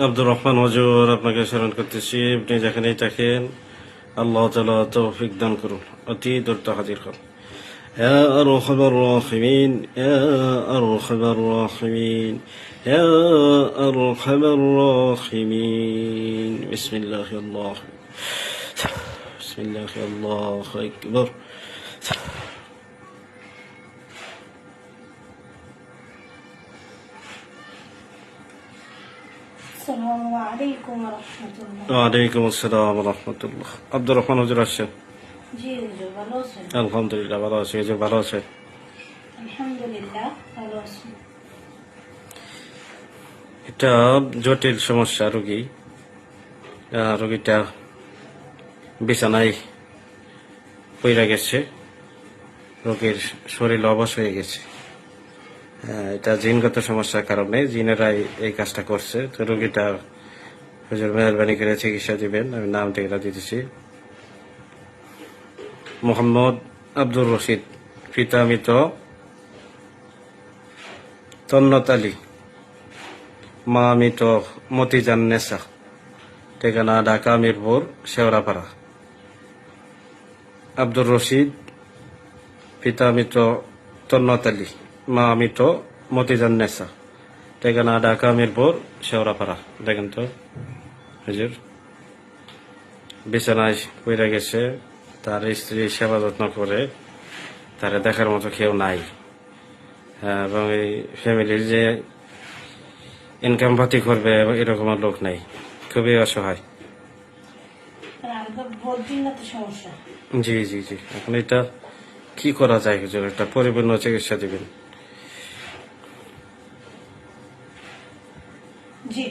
আব্দুর রহমান হুজুর আপনাকে স্মরণ করতেছি, আপনি যেখানেই থাকেন আল্লাহ তাআলা তৌফিক দান করুন, অতি দ্রুত হাজির হন। يا أرحم الراحمين يا أرحم الراحمين يا أرحم الراحمين بسم الله بسم الله الله أكبر. السلام عليكم ورحمة الله। وعليكم السلام ورحمة الله. عبد الرحمن হুজুর আসছেন? জি হুজুর, ভালো আছেন? আলহামদুলিল্লাহ ভালো আছি। হুজুর ভালো আছেন? আলহামদুলিল্লাহ ভালো আছি। এটা জটিল সমস্যা। রোগীটা বিছানায় পইরা গেছে, রোগীর শরীর অবশ হয়ে গেছে। এটা জিনগত সমস্যার কারণে জিনেরাই এই কাজটা করছে। তো রোগীটা হুজুর মেহরবানি করে চিকিৎসা দিবেন। আমি নাম ঠিকানা দিতেছি। মোহাম্মদ আব্দুর রশিদ, পিতা মৃত তন্নত আলী, মা মৃত মতিজান নেসা, ঠিকানা ঢাকা মিরপুর শেওড়াপাড়া। আব্দুর রশিদ, পিতা মৃত তন্নত আলী, মা মৃত মতিজান নেসা, ঠিকানা ঢাকা মিরপুর শেওড়াপাড়া। দেখেন তো হুজুর বিছানায় পড়ে গেছে, তার স্ত্রী সেবা যত্ন করে, তারা দেখার মতো কেউ নাই। এবং এই ফ্যামিলির যে ইনকাম পাতি করবে এরকম লোক নাই, খুবই অসহায়। সমস্যা। জি জি জি, এখন এটা কি করা যায় হুজুর? একটা পরিপূর্ণ চিকিৎসা দিবেন। জি,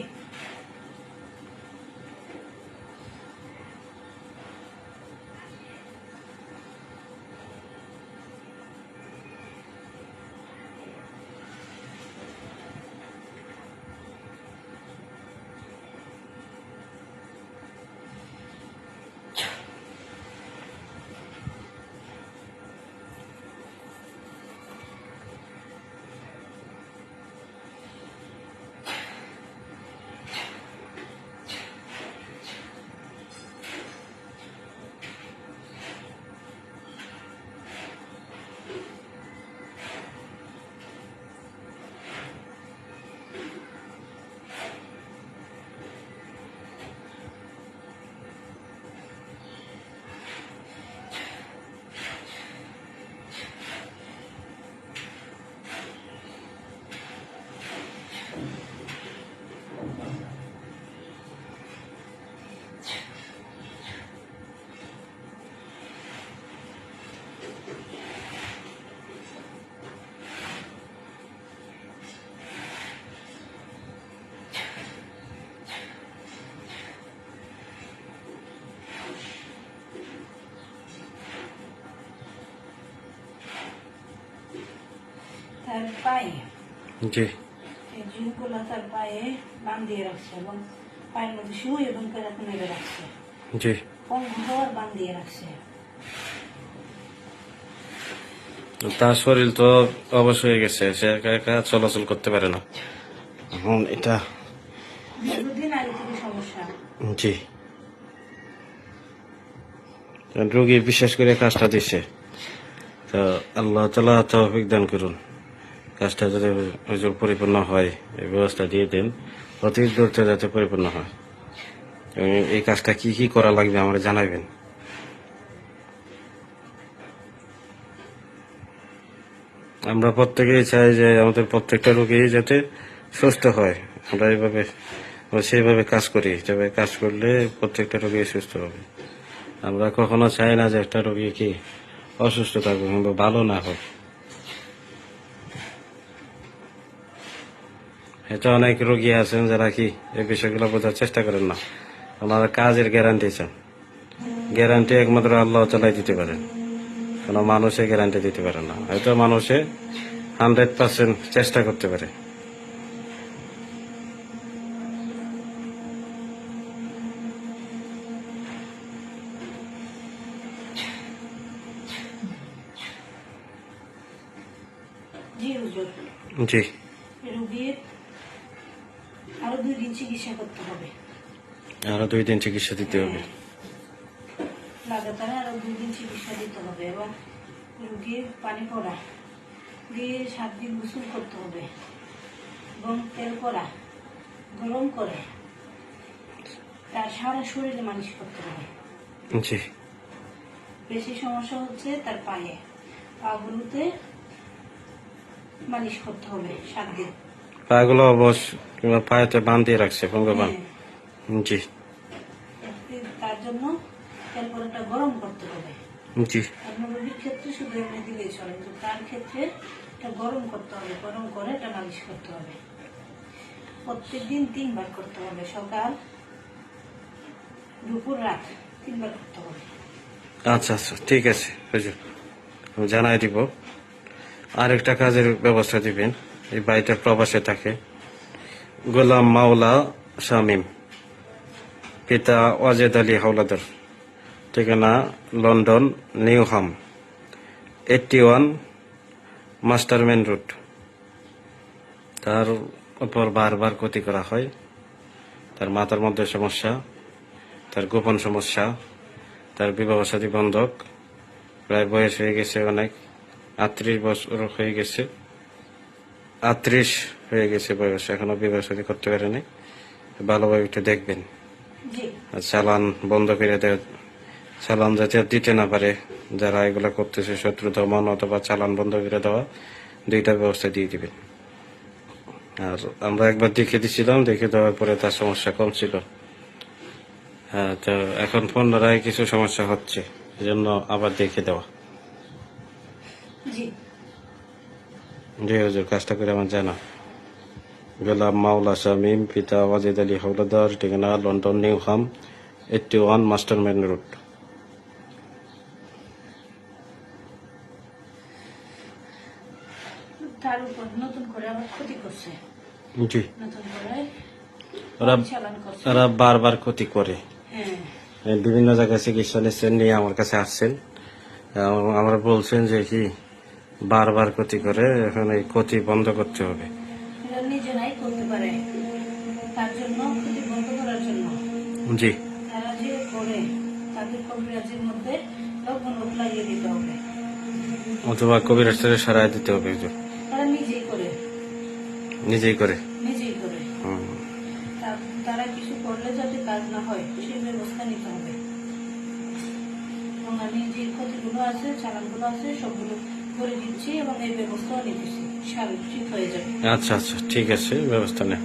তার পায়ে জি এই জিনগুলো তার পায়ে বান্ধিয়ে রাখছে এবং পায়ের মধ্যে শুয়ে এবং পেরাতে মেরে রাখছে, জি, ঘর বান্ধিয়ে রাখছে। তার শরীর তো অবশ হয়ে গেছে, সে একা একা চলাচল করতে পারে না। এখন এটা দীর্ঘদিন আগে থেকে সমস্যা। জি, রোগী বিশেষ করে কাজটা দিছে, তো আল্লাহ তাআলা তৌফিক দান করুন। কাজটা যদি হুজুর পরিপূর্ণ হয়, এই ব্যবস্থা দিয়ে দেন, অতি দ্রুত যাতে পরিপূর্ণ হয়। এবং এই কাজটা কি কি করা লাগবে আমার জানাবেন। আমরা প্রত্যেকেই চাই যে আমাদের প্রত্যেকটা রোগী যাতে সুস্থ হয়। আমরা সেইভাবে কাজ করি, যেভাবে কাজ করলে প্রত্যেকটা রোগী সুস্থ হবে। আমরা কখনো চাই না যে একটা রোগী কি অসুস্থ থাকুক কিংবা ভালো না হোক। এটা অনেক রোগী আছেন যারা কি এই বিষয়গুলো বোঝার চেষ্টা করেন না। ওনারা কাজের গ্যারান্টি চান। গ্যারান্টি একমাত্র আল্লাহ তাআলাই দিতে পারেন, কোনো মানুষে গ্যারান্টি দিতে পারে না। হয়তো মানুষে 100% চেষ্টা করতে পারে। জি হুজুর, জি রোগীর আরো 2 দিন চিকিৎসা চিকিৎসা করতে হবে। আরো 2 দিন চিকিৎসা দিতে হবে। লাগাতার আরো 2 দিন চিকিৎসা দিতে হবে এবং রুগীর পানি পড়া দিয়ে 7 দিন গোসল করতে হবে এবং তেল করা গরম করে তার সারা শরীরে মালিশ করতে হবে। জি। বেশি সমস্যা হচ্ছে তার পায়ে, পাগুলোতে মালিশ করতে হবে 7 দিন। পাগুলো অবশ্য কিংবা পায়েতে বাঁধিয়ে রাখছে ভঙ্গবান। জি তার জন্য তেল করাটা গরম করতে হবে। জি। আপনার রোগীর ক্ষেত্রে শুধু এমনি দিলেই চলে, কিন্তু তার ক্ষেত্রে এটা গরম করতে হবে, গরম করে এটা মালিশ করতে হবে। প্রত্যেকদিন 3 বার করতে হবে, সকাল দুপুর রাত 3 বার করতে হবে। আচ্ছা আচ্ছা ঠিক আছে হুজুর, আমি জানাই দিব। আরেকটা কাজের ব্যবস্থা দিবেন। এই বাড়িটা প্রবাসে থাকে। গোলাম মাওলা শামীম, পিতা ওয়াজেদ আলী হাওলাদার, ঠিকানা লন্ডন নিউহাম, 81 মাস্টারম্যান রোড। তার উপর বারবার ক্ষতি করা হয়। তার মাথার মধ্যে সমস্যা, তার গোপন সমস্যা, তার বিবাহ সাথী বন্ধক, প্রায় বয়স হয়ে গেছে অনেক, 38 বছর হয়ে গেছে, 38 হয়ে গেছে বয়স, এখনো বিবাহ সাথী করতে পারেনি। ভালোভাবে একটু দেখবেন। জি, আর চালান বন্ধ করে দেয়, চালান যাতে আর দিতে না পারে। যারা এগুলা করতেছে শত্রু দমন অথবা চালান বন্ধ করে দেওয়া, 2টা ব্যবস্থা দিয়ে দিবেন। আর আমরা একবার দেখে দিছিলাম, দেখে দেওয়ার পরে তার সমস্যা কম ছিল। হ্যাঁ, তো এখন পুনরায় কিছু সমস্যা হচ্ছে, এজন্য আবার দেখে দেওয়া। জি, জি হুজুর, কাজটা করে আমার জানা। গোলাম মাওলা শামীম, পিতা ওয়াজেদ আলী হাওলাদার, ঠিকানা লন্ডন নিউহাম, 81 মাস্টারম্যান রোড। তার উপর নতুন করে আবার ক্ষতি করছে, জি, নতুন করে ওরা চালান করছে। ওরা বারবার ক্ষতি করে। হ্যাঁ, বিভিন্ন জায়গায় চিকিৎসা নিচ্ছেন, নিয়ে আমার কাছে আসছেন। আমরা বলছেন যে কি বারবার ক্ষতি করে, এখন এই ক্ষতি বন্ধ করতে হবে। এরা নিজেরাই করতে পারে। তার জন্য ক্ষতি বন্ধ করার জন্য জি। তারা যে করে তাদের কবিরাজের মধ্যে লবণ লাগিয়ে দিতে হবে। অথবা কবিরাজের সারাই দিতে হবে হুজুর। তারা নিজেই করে, নিজেই করে। নিজেই করে। হুম। তারা কিছু করলে যাতে কাজ না হয় সেই ব্যবস্থা নিতে হবে। এবং আমি যে ক্ষতিগুলো আছে, চালানগুলো আছে, সবগুলো করে দিচ্ছি এবং এই ব্যবস্থাও নিতেছি, সারা ঠিক হয়ে যাবে। আচ্ছা আচ্ছা ঠিক আছে, ব্যবস্থা নেই।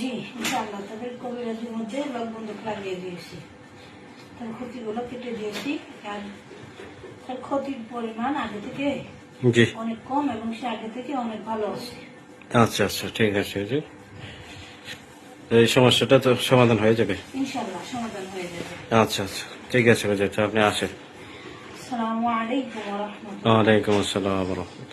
জি, ইনশাআল্লাহ তাদের কবিরাজের মধ্যে লক বন্ধক লাগিয়ে দিয়েছি, তার ক্ষতিগুলো কেটে দিয়েছি। আর তার ক্ষতির পরিমাণ আগে থেকে জি। অনেক কম এবং সে আগে থেকে অনেক ভালো আছে। আচ্ছা আচ্ছা ঠিক আছে হুজুর, এই সমস্যাটা তো সমাধান হয়ে যাবে। ইনশাআল্লাহ সমাধান হয়ে যাবে। আচ্ছা আচ্ছা ঠিক আছে হুজুর, তো আপনি আসেন। আসসালামু আলাইকুম ওয়া রাহমাতুল্লাহ। ওয়ালাইকুম আসসালাম ওয়া রাহমাতুল্লাহ।